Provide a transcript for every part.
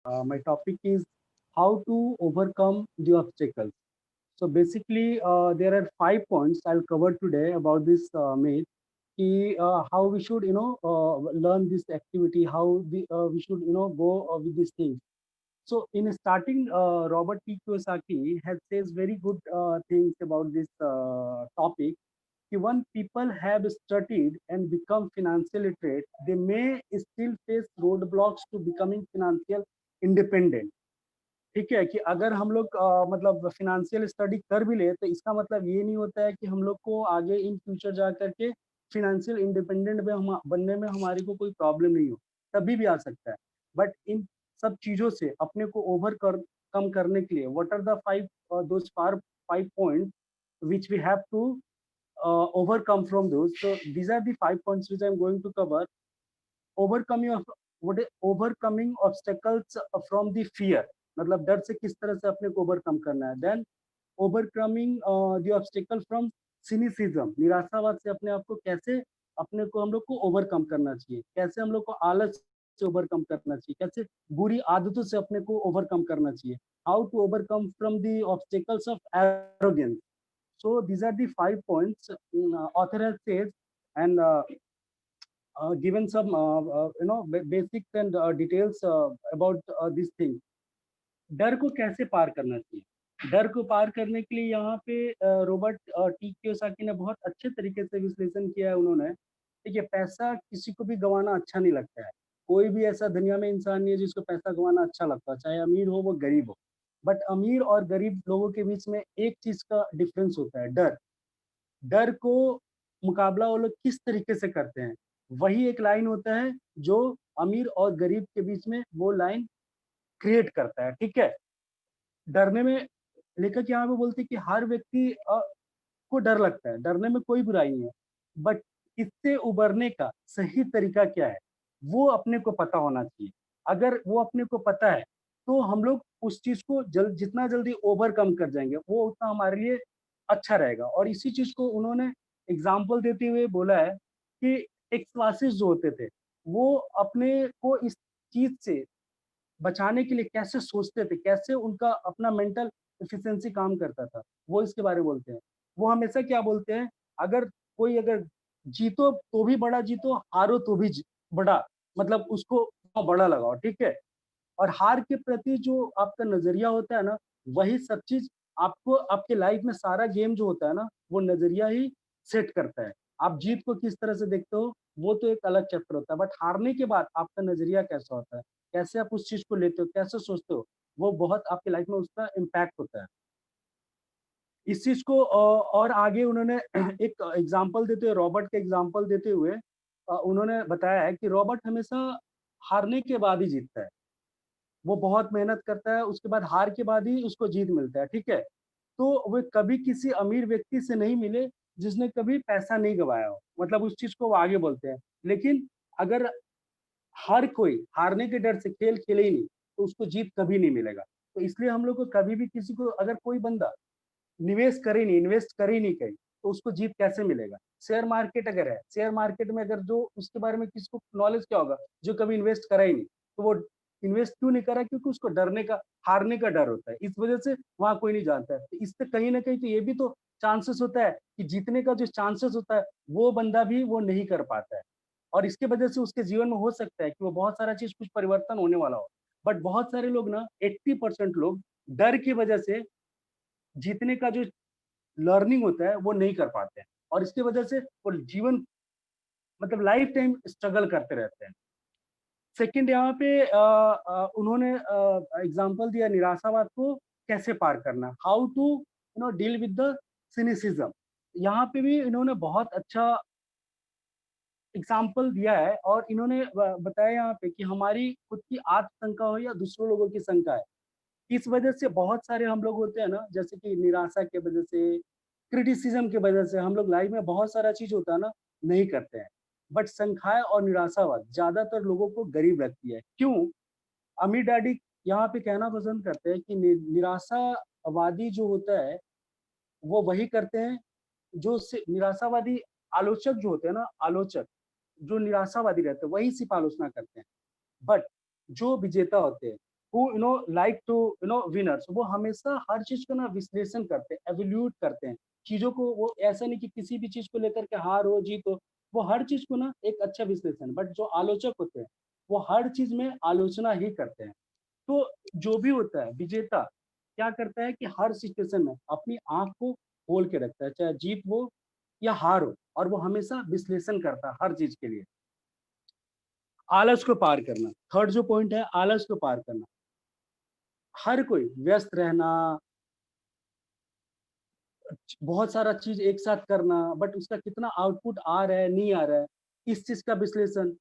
My topic is how to overcome the obstacles. So basically, there are 5 points I'll cover today about this myth. How we should, learn this activity, how we should, go with these things. So in starting, Robert T. Kiyosaki has says very good things about this topic. When people have studied and become financial literate, they may still face roadblocks to becoming financial independent. ठीक है कि अगर हम लोग मतलब financial study कर भी ले तो इसका मतलब ये नहीं होता है कि हम लोग को आगे इन फ्यूचर जा करके फाइनेंशियल इंडिपेंडेंट में हम बनने में हमारी को कोई प्रॉब्लम नहीं हो, तभी भी आ सकता है। बट इन सब चीजों से अपने को कम करने के लिए what are the five those five point which we have to overcome from those. So these are the 5 points which I'm going to cover. Overcoming of overcoming obstacles from the fear, मतलब डर से किस तरह से अपने को overcome करना है। Then overcoming the obstacle from cynicism, निराशावाद से अपने आप को कैसे अपने को हम लोग को ओवरकम करना चाहिए, कैसे हम लोग को आलस से ओवरकम करना चाहिए, कैसे बुरी आदतों से अपने को ओवरकम करना चाहिए। How to overcome from the obstacles of arrogance. So these are the 5 points author has said, and given some basics and details about this thing. डर को कैसे पार करना चाहिए, डर को पार करने के लिए यहाँ पे रॉबर्ट टी कियोसाकी ने बहुत अच्छे तरीके से विश्लेषण किया है उन्होंने। देखिए, पैसा किसी को भी गंवाना अच्छा नहीं लगता है। कोई भी ऐसा दुनिया में इंसान नहीं है जिसको पैसा गंवाना अच्छा लगता है, चाहे अमीर हो वो गरीब हो। बट अमीर और गरीब लोगों के बीच में एक चीज का डिफरेंस होता है, डर। डर को मुकाबला वो लोग किस तरीके से करते हैं, वही एक लाइन होता है जो अमीर और गरीब के बीच में वो लाइन क्रिएट करता है। ठीक है, डरने में लेखक यहाँ पे बोलते हैं कि हर व्यक्ति को डर लगता है, डरने में कोई बुराई नहीं है। बट इससे उबरने का सही तरीका क्या है, वो अपने को पता होना चाहिए। अगर वो अपने को पता है तो हम लोग उस चीज को जितना जल्दी ओवरकम कर जाएंगे वो उतना हमारे लिए अच्छा रहेगा। और इसी चीज को उन्होंने एग्जाम्पल देते हुए बोला है कि एक्स क्लासेस जो होते थे वो अपने को इस चीज से बचाने के लिए कैसे सोचते थे, कैसे उनका अपना मेंटल एफिशिएंसी काम करता था, वो इसके बारे में बोलते हैं। वो हमेशा क्या बोलते हैं, अगर कोई अगर जीतो तो भी बड़ा जीतो, हारो तो भी बड़ा, मतलब उसको बड़ा लगाओ। ठीक है, और हार के प्रति जो आपका नजरिया होता है ना, वही सब चीज आपको आपके लाइफ में सारा गेम जो होता है ना, वो नजरिया ही सेट करता है। आप जीत को किस तरह से देखते हो वो तो एक अलग चैप्टर होता है, बट हारने के बाद आपका नजरिया कैसा होता है, कैसे आप उस चीज को लेते हो, कैसे सोचते हो, वो बहुत आपकी लाइफ में उसका इम्पैक्ट होता है। इस चीज को और आगे उन्होंने एक एग्जाम्पल देते हुए, रॉबर्ट के एग्जाम्पल देते हुए उन्होंने बताया है कि रॉबर्ट हमेशा हारने के बाद ही जीतता है। वो बहुत मेहनत करता है, उसके बाद हार के बाद ही उसको जीत मिलता है। ठीक है, तो वे कभी किसी अमीर व्यक्ति से नहीं मिले जिसने कभी पैसा नहीं गवाया हो, मतलब उस चीज को वो आगे बोलते हैं। लेकिन अगर हर कोई हारने के डर से खेल खेले ही नहीं तो उसको जीत कभी नहीं मिलेगा। तो इसलिए हम लोग को कभी भी किसी को, अगर कोई बंदा निवेश करे नहीं, इन्वेस्ट करे ही नहीं कहीं, तो उसको जीत कैसे मिलेगा। शेयर मार्केट अगर है, शेयर मार्केट में अगर जो उसके बारे में किसी को नॉलेज क्या होगा, जो कभी इन्वेस्ट करा ही नहीं, तो वो इन्वेस्ट क्यों नहीं करा, क्योंकि उसको डरने का, हारने का डर होता है, इस वजह से वहां कोई नहीं जानता है। तो इससे कहीं ना कहीं तो ये भी तो चांसेस होता है कि जीतने का जो चांसेस होता है वो बंदा भी वो नहीं कर पाता है। और इसके वजह से उसके जीवन में हो सकता है कि वो बहुत सारा चीज कुछ परिवर्तन होने वाला हो। बट बहुत सारे लोग ना, 80% लोग डर की वजह से जीतने का जो लर्निंग होता है वो नहीं कर पाते हैं, और इसकी वजह से वो जीवन, मतलब लाइफ टाइम स्ट्रगल करते रहते हैं। सेकंड यहाँ पे उन्होंने एग्जांपल दिया निराशावाद को कैसे पार करना, how to deal with the cynicism. यहाँ पे भी इन्होंने बहुत अच्छा एग्जाम्पल दिया है, और इन्होंने बताया यहाँ पे कि हमारी खुद की आत्मशंका हो या दूसरों लोगों की शंका है, इस वजह से बहुत सारे हम लोग होते हैं ना, जैसे कि निराशा के वजह से, क्रिटिसिज्म की वजह से हम लोग लाइफ में बहुत सारा चीज होता है ना, नहीं करते हैं। बट संख्याएं और निराशावाद ज्यादातर लोगों को गरीब लगती है। क्यों? अमीर डैडी यहाँ पे कहना पसंद करते हैं कि निराशावादी जो होता है वो वही करते हैं जो निराशावादी आलोचक जो होते हैं ना, आलोचक जो निराशावादी रहते हैं वही सिर्फ आलोचना करते हैं। बट जो विजेता होते हैं who like to winners, वो हमेशा हर चीज को ना विश्लेषण करते हैं, एवोल्यूट करते हैं चीजों को। वो ऐसा नहीं कि किसी भी चीज को लेकर के हार हो जीत हो, वो हर चीज को ना एक अच्छा विश्लेषण। बट जो आलोचक होते हैं वो हर चीज में आलोचना ही करते हैं। तो जो भी होता है विजेता क्या करता है कि हर सिचुएशन में अपनी आंख को खोल के रखता है, चाहे जीत हो या हार हो, और वो हमेशा विश्लेषण करता है हर चीज के लिए। आलस को पार करना, थर्ड जो पॉइंट है, आलस को पार करना। हर कोई व्यस्त रहना, बहुत सारा चीज एक साथ करना, बट उसका कितना आउटपुट आ रहा है नहीं आ रहा है, इस चीज का विश्लेषण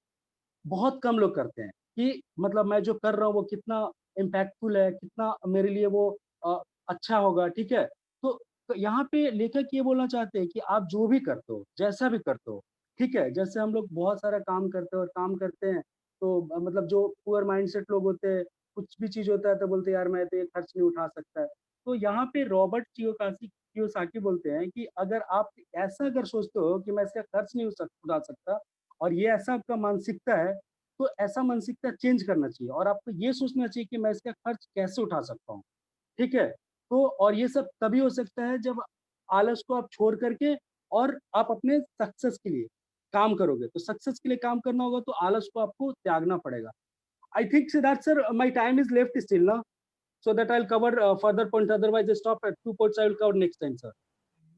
बहुत कम लोग करते हैं कि मतलब मैं जो कर रहा हूँ वो कितना इम्पैक्टफुल है, कितना मेरे लिए वो अच्छा होगा, ठीक है। तो यहाँ पे लेखक ये बोलना चाहते हैं कि आप जो भी करते हो, जैसा भी करते हो, ठीक है, जैसे हम लोग बहुत सारा काम करते हैं और काम करते हैं, तो मतलब जो पुअर माइंडसेट लोग होते हैं, कुछ भी चीज होता है तो बोलते हैं यार मैं तो ये खर्च नहीं उठा सकता है। तो यहाँ पे रॉबर्ट कियोसाकी बोलते हैं कि अगर आप ऐसा अगर सोचते हो कि मैं इसका खर्च नहीं उठा सकता, और ये ऐसा आपका मानसिकता है, तो ऐसा मानसिकता चेंज करना चाहिए और आपको ये सोचना चाहिए कि मैं इसका खर्च कैसे उठा सकता हूँ, ठीक है। तो और ये सब तभी हो सकता है जब आलस को आप छोड़ करके और आप अपने सक्सेस के लिए काम करोगे। तो सक्सेस के लिए काम करना होगा तो आलस को आपको त्यागना पड़ेगा। I think Siddharth sir, my time is left still ना, so that I'll cover further points. Otherwise, I stop at 2 points. I will cover next time, sir.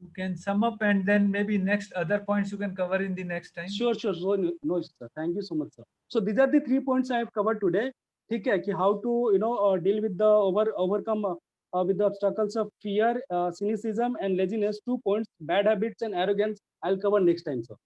You can sum up and then maybe next other points you can cover in the next time. Sure, sure. So, no, sir. Thank you so much, sir. So these are the 3 points I have covered today. ठीक है कि how to deal with the overcome with the obstacles of fear, cynicism and laziness. 2 points: bad habits and arrogance. I'll cover next time, sir.